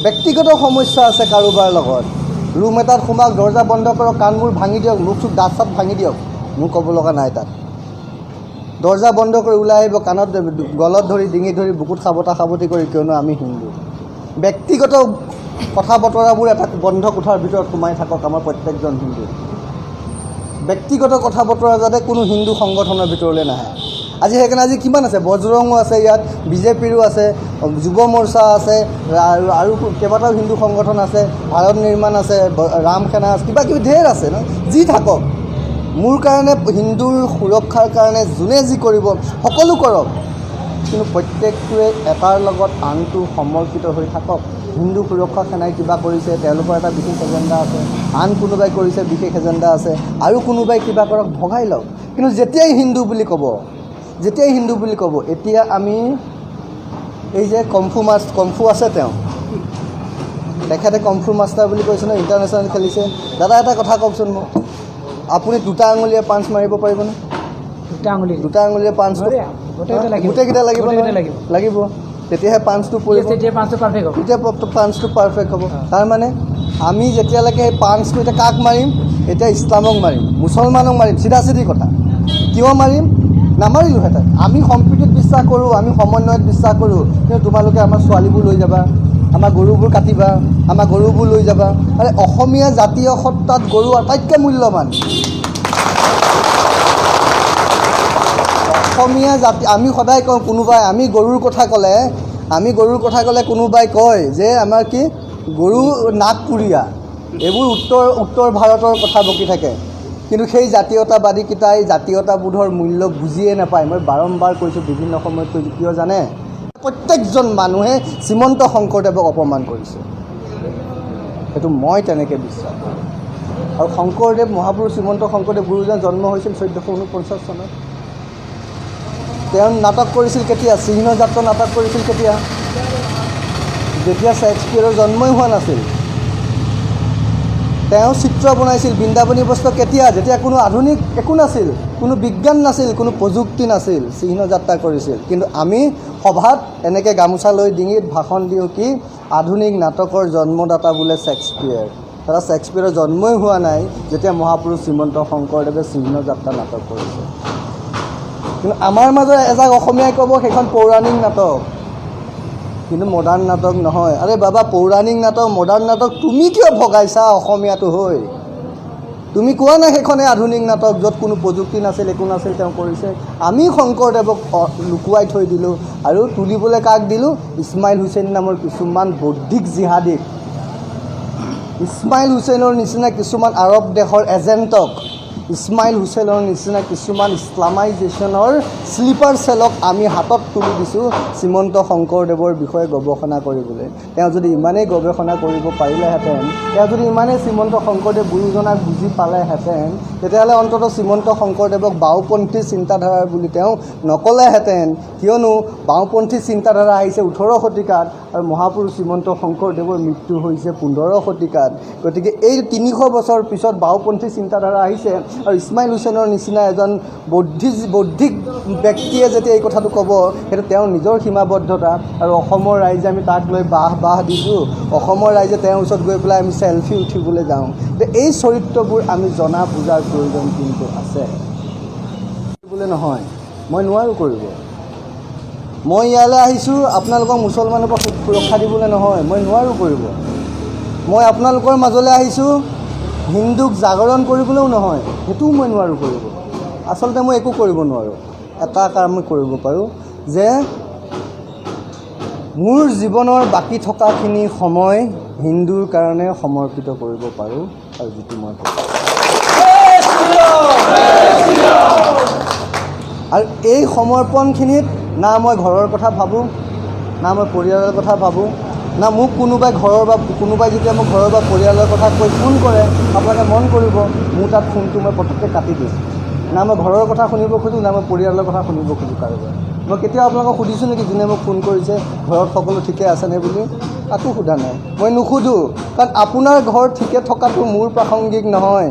ব্যক্তিগত সমস্যা আছে কাৰোবাৰ লগত, ৰুম এটাত সোমাওক, দৰ্জা বন্ধ কৰক, কাণবোৰ ভাঙি দিয়ক, মুখ চুখ দাঁত চাত ভাঙি দিয়ক, মোৰ ক'ব লগা নাই তাত। দৰ্জা বন্ধ কৰি ওলাই আহিব, কাণত গলত ধৰি, ডিঙিত ধৰি, বুকুত সাৱটি কৰি, কিয়নো আমি হিন্দু। ব্যক্তিগত কথা বতৰাবোৰ এটা বন্ধ কোঠাৰ ভিতৰত সোমাই থাকক আমাৰ প্ৰত্যেকজন হিন্দু। ব্যক্তিগত কথা বতৰা যাতে কোনো হিন্দু সংগঠনৰ ভিতৰলৈ নাহে। আজি সেইকাৰণে আজি কিমান আছে, বজৰঙো আছে ইয়াত, বিজেপিৰো আছে, যুৱ মৰ্চা আছে, আৰু কেইবাটাও হিন্দু সংগঠন আছে, ভাৰত নিৰ্মাণ আছে, ৰাম সেনা আছে, কিবা কিবি ঢেৰ আছে ন। যি থাকক, মোৰ কাৰণে হিন্দুৰ সুৰক্ষাৰ কাৰণে যোনে যি কৰিব সকলো কৰক, কিন্তু প্ৰত্যেকটোৱে এটাৰ লগত আনটো সমৰ্পিত হৈ থাকক। হিন্দু সুৰক্ষা সেনাই কিবা কৰিছে, তেওঁলোকৰ এটা বিশেষ এজেণ্ডা আছে, আন কোনোবাই কৰিছে বিশেষ এজেণ্ডা আছে, আৰু কোনোবাই কিবা কৰক, ভগাই লওক। কিন্তু যেতিয়াই হিন্দু বুলি ক'ব, এতিয়া আমি এই যে কমফু আছে, তেখেতে কমফু মাষ্টাৰ বুলি কৈছে ন, ইণ্টাৰনেশ্যনেল খেলিছে। দাদা এটা কথা কওকচোন মোক, আপুনি দুটা আঙুলিয়ে পাঞ্চ মাৰিব পাৰিবনে? দুটা আঙুলিয়ে পাঞ্চ গোটেইকেইটা লাগিব, তেতিয়াহে পাঞ্চটো পৰিব, তেতিয়া পাঞ্চটো পাৰফেক্ট হ'ব। তাৰমানে আমি যেতিয়ালৈকে সেই পাঞ্চটো এতিয়া কাক মাৰিম? এতিয়া ইছলামক মাৰিম, মুছলমানক মাৰিম, চিধা কথা। কিয় মাৰিম? নামাৰিলোহেঁতেন। আমি সম্প্ৰীতিত বিশ্বাস কৰোঁ, আমি সমন্বয়ত বিশ্বাস কৰোঁ, কিন্তু তোমালোকে আমাৰ ছোৱালীবোৰ লৈ যাবা, আমাৰ গৰুবোৰ কাটিবা, আমাৰ গৰুবোৰ লৈ যাবা। আৰে অসমীয়া জাতীয় সত্তাত গৰু আটাইতকৈ মূল্যৱান। অসমীয়া জাতি, আমি সদায় কওঁ, আমি গৰুৰ কথা ক'লে কোনোবাই কয় যে আমাৰ কি গৰু নাক পুৰীয়া, এইবোৰ উত্তৰ ভাৰতৰ কথা বকি থাকে। কিন্তু সেই জাতীয়তাবাদীকেইটাই জাতীয়তাবোধৰ মূল্য বুজিয়ে নাপায়। মই বাৰম্বাৰ কৈছোঁ, বিভিন্ন সময়ত কৈছোঁ, কিয় জানে? প্ৰত্যেকজন মানুহে শ্ৰীমন্ত শংকৰদেৱক অপমান কৰিছে, সেইটো মই তেনেকৈ বিশ্বাস কৰোঁ। আৰু শংকৰদেৱ, মহাপুৰুষ শ্ৰীমন্ত শংকৰদেৱ গুৰুজন জন্ম হৈছিল 1449 চনত। তেওঁ নাটক কৰিছিল কেতিয়া? চিহ্ন যাত্ৰা নাটক কৰিছিল কেতিয়া? যেতিয়া শ্বেক্সপিয়াৰৰ জন্মই হোৱা নাছিল। তেওঁ চিত্ৰ বনাইছিল বৃন্দাবনী বস্ত্ৰ কেতিয়া? যেতিয়া কোনো আধুনিক একো নাছিল, কোনো বিজ্ঞান নাছিল, কোনো প্ৰযুক্তি নাছিল, চিহ্ন যাত্ৰা কৰিছিল। কিন্তু আমি সভাত এনেকৈ গামোচা লৈ ডিঙিত ভাষণ দিওঁ কি আধুনিক নাটকৰ জন্মদাতা বোলে শ্বেক্সপিয়াৰ। দাদা, শ্বেক্সপিয়াৰৰ জন্মই হোৱা নাই যেতিয়া মহাপুৰুষ শ্ৰীমন্ত শংকৰদেৱে চিহ্ন যাত্ৰা নাটক কৰিছে। কিন্তু আমাৰ মাজত এজাক অসমীয়াই ক'ব সেইখন পৌৰাণিক নাটক, কিন্তু মডাৰ্ণ নাটক নহয়। আৰে বাবা, পৌৰাণিক নাটক, মডাৰ্ণ নাটক তুমি কিয় ভগাইছা অসমীয়াটো হৈ? তুমি কোৱা নাই সেইখনে আধুনিক নাটক, য'ত কোনো প্ৰযুক্তি নাছিল, একো নাছিল, তেওঁ কৰিছে। আমি শংকৰদেৱক লুকুৱাই থৈ দিলোঁ, আৰু তুলিবলৈ কাক দিলোঁ? ইছমাইল হুছেইন নামৰ কিছুমান বৌদ্ধিক জিহাদীক, ইছমাইল হুছেইনৰ নিচিনা কিছুমান আৰৱ দেশৰ এজেণ্টক, ইছমাইল হুছেইনৰ নিচিনা কিছুমান ইছলামাইজেশ্যনৰ শ্লিপাৰ চেলক আমি হাতত তুলি দিছোঁ শ্ৰীমন্ত শংকৰদেৱৰ বিষয়ে গৱেষণা কৰিবলৈ। তেওঁ যদি ইমানেই গৱেষণা কৰিব পাৰিলেহেঁতেন, তেওঁ যদি ইমানেই শ্ৰীমন্ত শংকৰদেৱ গুৰুজনাক বুজি পালেহেঁতেন, তেতিয়াহ'লে অন্ততঃ শ্ৰীমন্ত শংকৰদেৱক বাওঁপন্থী চিন্তাধাৰাৰ বুলি তেওঁ নক'লেহেঁতেন। কিয়নো বাওঁপন্থী চিন্তাধাৰা আহিছে 18 শতিকাত, আৰু মহাপুৰুষ শ্ৰীমন্ত শংকৰদেৱৰ মৃত্যু হৈছে 15 শতিকাত। গতিকে এই 300 বছৰ পিছত বাওঁপন্থী চিন্তাধাৰা আহিছে, আৰু ইছমাইল হুছেইনৰ নিচিনা এজন বৌদ্ধিক ব্যক্তিয়ে যেতিয়া এই কথাটো ক'ব, সেইটো তেওঁৰ নিজৰ সীমাবদ্ধতা। আৰু অসমৰ ৰাইজে আমি তাক লৈ বাহ দিছোঁ, অসমৰ ৰাইজে তেওঁৰ ওচৰত গৈ পেলাই আমি চেলফি উঠিবলৈ যাওঁ। এই চৰিত্ৰবোৰ আমি জনা বুজাৰ প্ৰয়োজন কিন্তু আছে। বোলে নহয়, মই নোৱাৰোঁ কৰিব। মই ইয়ালৈ আহিছোঁ আপোনালোকক মুছলমানৰ পৰা সুৰক্ষা দিবলৈ নহয়, মই নোৱাৰোঁ কৰিব। মই আপোনালোকৰ মাজলৈ আহিছোঁ হিন্দুক জাগৰণ কৰিবলৈও নহয়, সেইটোও মই নোৱাৰোঁ কৰিব। আচলতে মই একো কৰিব নোৱাৰোঁ। এটা কাম মই কৰিব পাৰোঁ, যে মোৰ জীৱনৰ বাকী থকাখিনি সময় হিন্দুৰ কাৰণে সমৰ্পিত কৰিব পাৰোঁ, আৰু যিটো মই আৰু এই সমৰ্পণখিনিত না মই ঘৰৰ কথা ভাবোঁ, না মই পৰিয়ালৰ কথা ভাবোঁ, না মোক কোনোবাই যেতিয়া মোক ঘৰৰ বা পৰিয়ালৰ কথা কৈ ফোন কৰে, আপোনালোকে মন কৰিব, মোৰ তাত ফোনটো মই পটককৈ কাটি দিওঁ। না মই ঘৰৰ কথা শুনিব খোজোঁ, না মই পৰিয়ালৰ কথা শুনিব খোজোঁ কাৰোবাৰ। মই কেতিয়াও আপোনালোকক সুধিছোঁ নেকি যোনে মোক ফোন কৰিছে ঘৰত সকলো ঠিকে আছেনে বুলি? কাকো সোধা নাই, মই নুসুধোঁ। কাৰণ আপোনাৰ ঘৰ ঠিকে থকাটো মোৰ প্ৰাসংগিক নহয়।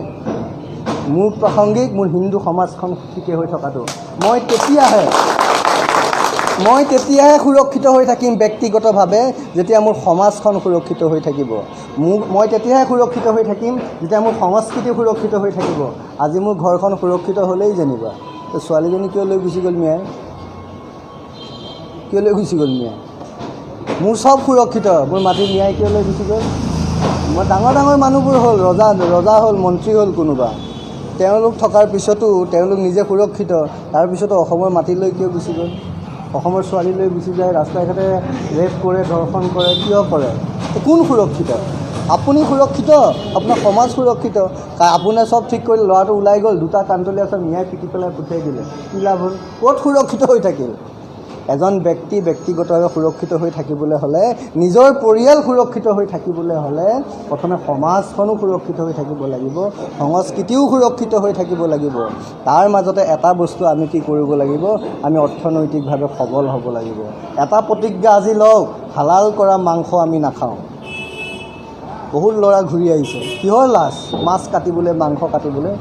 মোৰ প্ৰাসংগিক মোৰ হিন্দু সমাজখন ঠিকে হৈ থকাটো। মই তেতিয়াহে মই তেতিয়াহে সুৰক্ষিত হৈ থাকিম ব্যক্তিগতভাৱে যেতিয়া মোৰ সমাজখন সুৰক্ষিত হৈ থাকিব। মই তেতিয়াহে সুৰক্ষিত হৈ থাকিম যেতিয়া মোৰ সংস্কৃতি সুৰক্ষিত হৈ থাকিব। আজি মোৰ ঘৰখন সুৰক্ষিত হ'লেই যেনিবা ছোৱালীজনী কিয় লৈ গুচি গ'ল মিয়াই, কিয় লৈ গুচি গ'ল মিয়াই? মোৰ চব সুৰক্ষিত, মোৰ মাটি মিয়াই কিয় লৈ গুচি গ'ল? মই ডাঙৰ ডাঙৰ মানুহবোৰ হ'ল, ৰজা হ'ল, মন্ত্ৰী হ'ল কোনোবা, তেওঁলোক থকাৰ পিছতো তেওঁলোক নিজে সুৰক্ষিত, তাৰপিছতো অসমৰ মাটি লৈ কিয় গুচি গ'ল? অসমৰ ছোৱালী লৈ গুচি যায়, ৰাস্তাই ঘাটে ৰেপ কৰে, ধৰ্ষণ কৰে, কিয় কৰে? কোন সুৰক্ষিত? আপুনি সুৰক্ষিত, আপোনাৰ সমাজ সুৰক্ষিত। আপোনাৰ চব ঠিক কৰিলে, ল'ৰাটো ওলাই গ'ল, দুটা কাণতলীয়া আছে, মিয়াই পিটি পেলাই পঠিয়াই দিলে, কি লাভ হ'ল? ক'ত সুৰক্ষিত হৈ থাকিল? এজন ব্যক্তি ব্যক্তিগতভাৱে সুৰক্ষিত হৈ থাকিবলৈ হ'লে, নিজৰ পৰিয়াল সুৰক্ষিত হৈ থাকিবলৈ হ'লে প্ৰথমে সমাজখনো সুৰক্ষিত হৈ থাকিব লাগিব, সংস্কৃতিও সুৰক্ষিত হৈ থাকিব লাগিব। তাৰ মাজতে এটা বস্তু আমি কি কৰিব লাগিব? আমি অৰ্থনৈতিকভাৱে সবল হ'ব লাগিব। এটা প্ৰতিজ্ঞা আজি লওক, হালাল কৰা মাংস আমি নাখাওঁ। বহুত ল'ৰা ঘূৰি আহিছে, কিহৰ লাজ? মাছ কাটিবলৈ, মাংস কাটিবলৈ।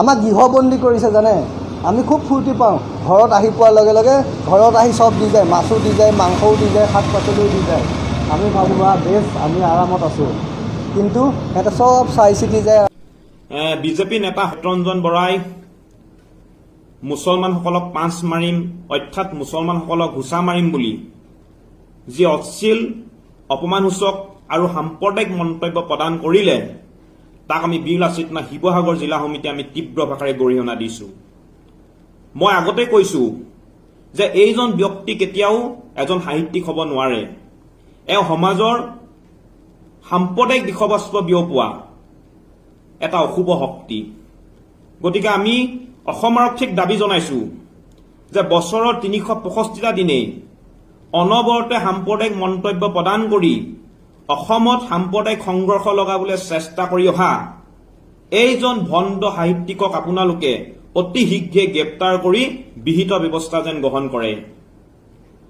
আমাক গৃহবন্দী কৰিছে জানে? আমি খুব ফূৰ্তি পাওঁ, ঘৰত আহি পোৱাৰ লগে লগে ঘৰত আহি চব দি যায়, মাছো দি যায়, মাংসও দি যায়, শাক পাচলিও দি যায়। আমি ভাবোঁ বেছ, আমি আৰামত আছোঁ, কিন্তু সিহঁতে চব চাই চিতি যায়। বিজেপি নেতা সত্যৰঞ্জন বৰাই মুছলমানসকলক পাঁচ মাৰিম, অৰ্থাৎ মুছলমানসকলক ঘুচা মাৰিম বুলি যি অশ্লীল, অপমানসূচক আৰু সাম্প্ৰদায়িক মন্তব্য প্ৰদান কৰিলে, তাক আমি বীৰ লাচিত নাথ শিৱসাগৰ জিলা সমিতিয়ে আমি তীব্ৰ ভাষাৰে গৰিহণা দিছোঁ। মই আগতে কৈছোঁ যে এইজন ব্যক্তি কেতিয়াও এজন সাহিত্যিক হ'ব নোৱাৰে। এওঁ সমাজৰ সাম্প্ৰদায়িক বিষবস্ত্ৰ বিয়পোৱা এটা অশুভ শক্তি। গতিকে আমি অসম আৰক্ষীক দাবী জনাইছোঁ যে বছৰৰ ৩৬৫টা দিনেই অনবৰতে সাম্প্ৰদায়িক মন্তব্য প্ৰদান কৰি অসমত সাম্প্ৰদায়িক সংঘৰ্ষ লগাবলৈ চেষ্টা কৰি অহা এইজন ভণ্ড সাহিত্যিকক আপোনালোকে অতি শীঘ্ৰে গ্ৰেপ্তাৰ কৰি বিহিত ব্যৱস্থা যেন গ্ৰহণ কৰে।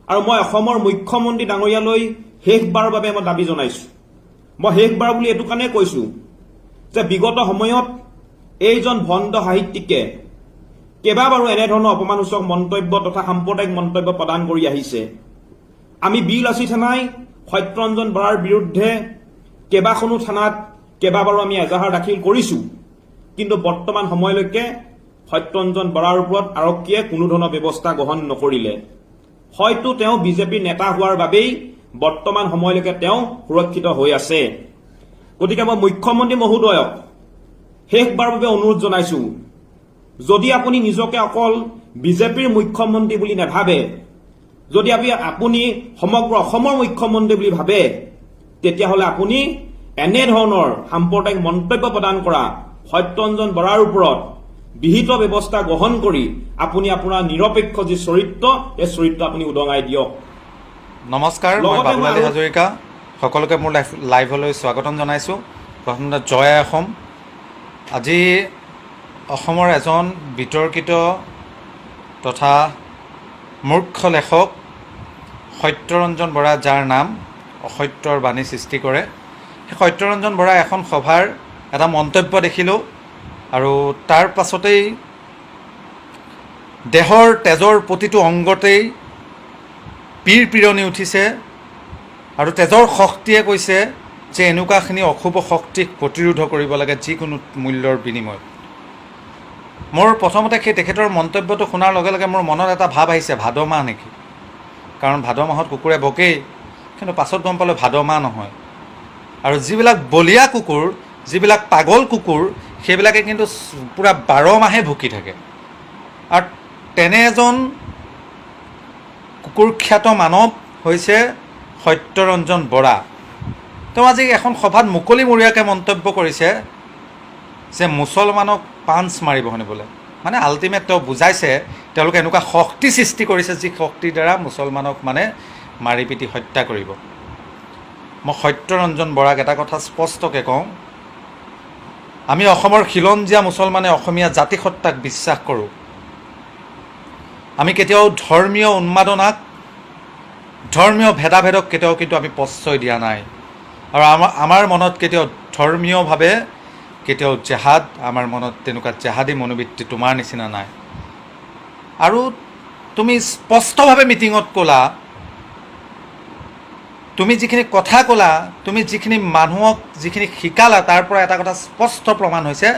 আৰু মই অসমৰ মুখ্যমন্ত্ৰী ডাঙৰীয়ালৈ শেষবাৰৰ বাবে মই দাবী জনাইছোঁ। মই শেষবাৰ বুলি এইটো কাৰণেই কৈছোঁ যে বিগত সময়ত এইজন ভণ্ড সাহিত্যিকে কেইবাবাৰো এনেধৰণৰ অপমানসূচক মন্তব্য তথা সাম্প্ৰদায়িক মন্তব্য প্ৰদান কৰি আহিছে। আমি বীৰ লাচিত সেনাই সত্যৰঞ্জন বৰাৰ বিৰুদ্ধে কেইবাখনো থানাত কেইবাবাৰো আমি এজাহাৰ দাখিল কৰিছোঁ, কিন্তু বৰ্তমান সময়লৈকে সত্যৰঞ্জন বৰাৰ ওপৰত আৰক্ষীয়ে কোনো ধৰণৰ ব্যৱস্থা গ্ৰহণ নকৰিলে। হয়তো তেওঁ বিজেপিৰ নেতা হোৱাৰ বাবেই বৰ্তমান সময়লৈকে তেওঁ সুৰক্ষিত হৈ আছে। গতিকে মই মুখ্যমন্ত্ৰী মহোদয়ক শেষবাৰৰ বাবে অনুৰোধ জনাইছোঁ, যদি আপুনি নিজকে অকল বিজেপিৰ মুখ্যমন্ত্ৰী বুলি নাভাবে, যদি আপুনি সমগ্ৰ অসমৰ মুখ্যমন্ত্ৰী বুলি ভাবে, তেতিয়াহ'লে আপুনি এনেধৰণৰ সাম্প্ৰদায়িক মন্তব্য প্ৰদান কৰা সত্যৰঞ্জন বৰাৰ ওপৰত বিহিত ব্যৱস্থা গ্ৰহণ কৰি আপুনি আপোনাৰ নিৰপেক্ষ যি চৰিত্ৰ, এই চৰিত্ৰ আপুনি উদঙাই দিয়ক। নমস্কাৰ, মই বাবুলালী হাজৰিকা, সকলোকে মোৰ লাইভলৈ স্বাগতম জনাইছোঁ। প্ৰথমতে জয় অসম। আজি অসমৰ এজন বিতৰ্কিত তথা মূৰ্খ লেখক সত্যৰঞ্জন বৰা, যাৰ নাম অসত্যৰ বাণী সৃষ্টি কৰে, সেই সত্যৰঞ্জন বৰা এখন সভাৰ এটা মন্তব্য দেখিলোঁ, আৰু তাৰ পাছতেই দেহৰ তেজৰ প্ৰতিটো অংগতেই পিৰপিৰণি উঠিছে, আৰু তেজৰ শক্তিয়ে কৈছে যে এনেকুৱাখিনি অশুভ শক্তিক প্ৰতিৰোধ কৰিব লাগে যিকোনো মূল্যৰ বিনিময়ত। মোৰ প্ৰথমতে সেই তেখেতৰ মন্তব্যটো শুনাৰ লগে লগে মোৰ মনত এটা ভাৱ আহিছে, ভাদ মাহ নেকি? কাৰণ ভাদ মাহত কুকুৰে বকেই, কিন্তু পাছত গম পালোঁ ভাদ মাহ নহয়। আৰু যিবিলাক বলীয়া কুকুৰ, যিবিলাক পাগল কুকুৰ, সেইবিলাকে কিন্তু পূৰা 12 মাহে ভুকি থাকে। আৰু তেনে এজন কুকুৰখ্যাত মানৱ হৈছে সত্যৰঞ্জন বৰা। তেওঁ আজি এখন সভাত মুকলিমূৰীয়াকৈ মন্তব্য কৰিছে যে মুছলমানক পাঞ্চ মাৰিব শুনিবলৈ। মানে আল্টিমেট তেওঁ বুজাইছে তেওঁলোকে এনেকুৱা শক্তি সৃষ্টি কৰিছে যি শক্তিৰ দ্বাৰা মুছলমানক মানে মাৰি পিটি হত্যা কৰিব। মই সত্যৰঞ্জন বৰাক এটা কথা স্পষ্টকৈ কওঁ, আমি অসমৰ খিলঞ্জীয়া মুছলমানে অসমীয়া জাতিসত্তাক বিশ্বাস কৰোঁ। আমি কেতিয়াও ধৰ্মীয় উন্মাদনাক, ধৰ্মীয় ভেদাভেদক কেতিয়াও কিন্তু আমি প্ৰশ্ৰয় দিয়া নাই, আৰু আমাৰ মনত কেতিয়াও ধৰ্মীয়ভাৱে কেতিয়াও জেহাদ, আমাৰ মনত তেনেকুৱা জেহাদী মনোবৃত্তি তোমাৰ নিচিনা নাই। আৰু তুমি স্পষ্টভাৱে মিটিঙত ক'লা, তুমি যিখিনি কথা ক'লা, তুমি যিখিনি মানুহক যিখিনি শিকালা, তাৰ পৰা এটা কথা স্পষ্ট প্ৰমাণ হৈছে,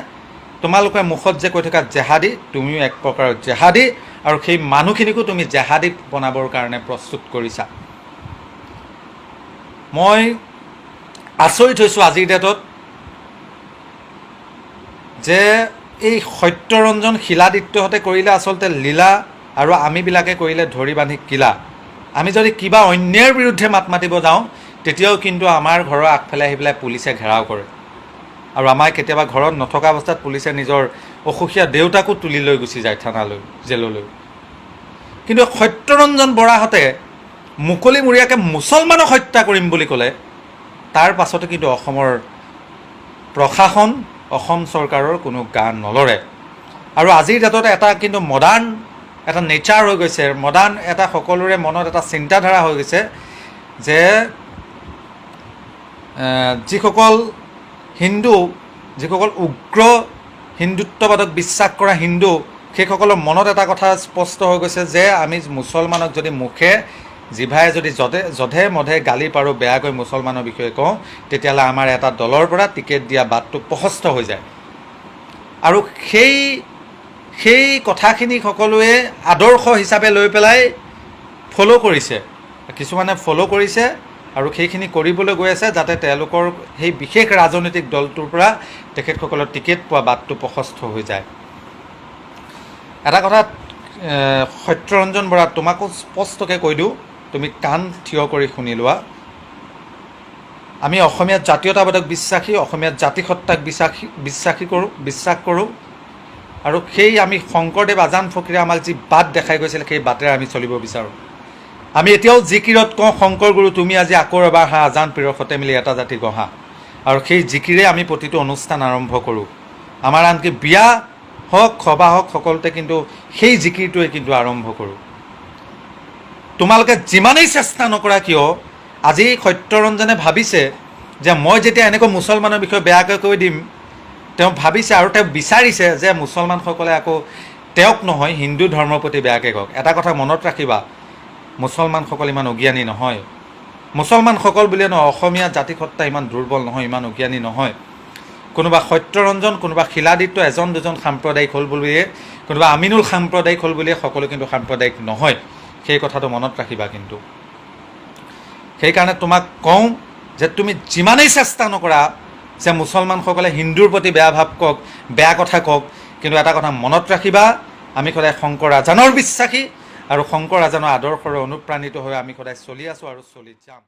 তোমালোকে মুখত যে কৈ থকা জেহাদী, তুমিও এক প্ৰকাৰৰ জেহাদী, আৰু সেই মানুহখিনিকো তুমি জেহাদী বনাবৰ কাৰণে প্ৰস্তুত কৰিছা। মই আচৰিত হৈছোঁ আজিৰ ডেটত যে এই সত্যৰঞ্জন শিলাদিত্যহঁতে কৰিলে আচলতে লীলা, আৰু আমিবিলাকে কৰিলে ধৰি বান্ধি কিলা। আমি যদি কিবা অন্যায়ৰ বিৰুদ্ধে মাত মাতিব যাওঁ, তেতিয়াও কিন্তু আমাৰ ঘৰৰ আগফালে আহি পেলাই পুলিচে ঘেৰাও কৰে, আৰু আমাৰ কেতিয়াবা ঘৰত নথকা অৱস্থাত পুলিচে নিজৰ অসুখীয়া দেউতাকো তুলি লৈ গুচি যায় থানালৈ, জেললৈ। কিন্তু সত্যৰঞ্জন বৰাহঁতে মুকলিমূৰীয়াকৈ মুছলমানক হত্যা কৰিম বুলি ক'লে, তাৰ পাছতে কিন্তু অসমৰ প্ৰশাসন, অসম চৰকাৰৰ কোনো গা নলৰে। আৰু আজিৰ ডেটত এটা কিন্তু মডাৰ্ণ এটা নেচাৰ হৈ গৈছে, মডাৰ্ণ এটা সকলোৰে মনত এটা চিন্তাধাৰা হৈ গৈছে যে যিসকল হিন্দু, যিসকল উগ্ৰ হিন্দুত্ববাদক বিশ্বাস কৰা হিন্দু, সেইসকলৰ মনত এটা কথা স্পষ্ট হৈ গৈছে যে আমি মুছলমানক যদি মুখে জিভাই যদি যধে মধে গালি পাৰোঁ, বেয়াকৈ মুছলমানৰ বিষয়ে কওঁ, তেতিয়াহ'লে আমাৰ এটা দলৰ পৰা টিকেট দিয়া বাটটো প্ৰশস্ত হৈ যায়। আৰু সেই কথাখিনি সকলোৱে আদৰ্শ হিচাপে লৈ পেলাই ফ'ল' কৰিছে, কিছুমানে ফ'ল' কৰিছে, আৰু সেইখিনি কৰিবলৈ গৈ আছে যাতে তেওঁলোকৰ সেই বিশেষ ৰাজনৈতিক দলটোৰ পৰা তেখেতসকলৰ টিকেট পোৱা বাটটো প্ৰশস্ত হৈ যায়। এটা কথা সত্যৰঞ্জন বৰা, তোমাকো স্পষ্টকৈ কৈ দিওঁ, তুমি কাণ থিয় কৰি শুনি লোৱা। আমি অসমীয়া জাতীয়তাবাদক বিশ্বাসী, অসমীয়া জাতিসত্তাক বিশ্বাস কৰোঁ, আৰু সেই আমি শংকৰদেৱ আজান ফকীৰে আমাক যি বাট দেখাই গৈছিল, সেই বাটেৰে আমি চলিব বিচাৰোঁ। আমি এতিয়াও জিকিৰত কওঁ, শংকৰ গুৰু তুমি আজি আকৌ এবাৰ হা, আজান পীৰৰ সতে মিলি এটা জাতি গঢ়া, আৰু সেই জিকিৰে আমি প্ৰতিটো অনুষ্ঠান আৰম্ভ কৰোঁ। আমাৰ আনকি বিয়া হওক, সভা হওক, সকলোতে কিন্তু সেই জিকিৰটোৱে কিন্তু আৰম্ভ কৰোঁ। তোমালোকে যিমানেই চেষ্টা নকৰা কিয়, আজি সত্যৰঞ্জনে ভাবিছে যে মই যেতিয়া এনেকৈ মুছলমানৰ বিষয়ে বেয়াকৈ কৈ দিম, তেওঁ ভাবিছে আৰু তেওঁ বিচাৰিছে যে মুছলমানসকলে আকৌ তেওঁক নহয়, হিন্দু ধৰ্মৰ প্ৰতি বেয়াকৈ কওক। এটা কথা মনত ৰাখিবা, মুছলমানসকল ইমান অজ্ঞানী নহয়, মুছলমানসকল বুলিয়ে নহয়, অসমীয়া জাতিসত্তা ইমান দুৰ্বল নহয়, ইমান অজ্ঞানী নহয়। কোনোবা সত্যৰঞ্জন, কোনোবা শিলাদিত্য, এজন দুজন সাম্প্ৰদায়িক হ'ল বুলিয়ে, কোনোবা আমিনুল সাম্প্ৰদায়িক হ'ল বুলিয়ে সকলো কিন্তু সাম্প্ৰদায়িক নহয়, সেই কথাটো মনত ৰাখিবা। কিন্তু সেইকাৰণে তোমাক কওঁ যে তুমি যিমানেই চেষ্টা নকৰা যে মুছলমানসকলে হিন্দুৰ প্ৰতি বেয়া ভাৱ কওক, বেয়া কথা কওক, কিন্তু এটা কথা মনত ৰাখিবা, আমি সদায় শংকৰ আজানৰ বিশ্বাসী, আৰু শংকৰ আজানৰ আদৰ্শৰে অনুপ্ৰাণিত হৈ আমি সদায় চলি আছোঁ আৰু চলি যাম।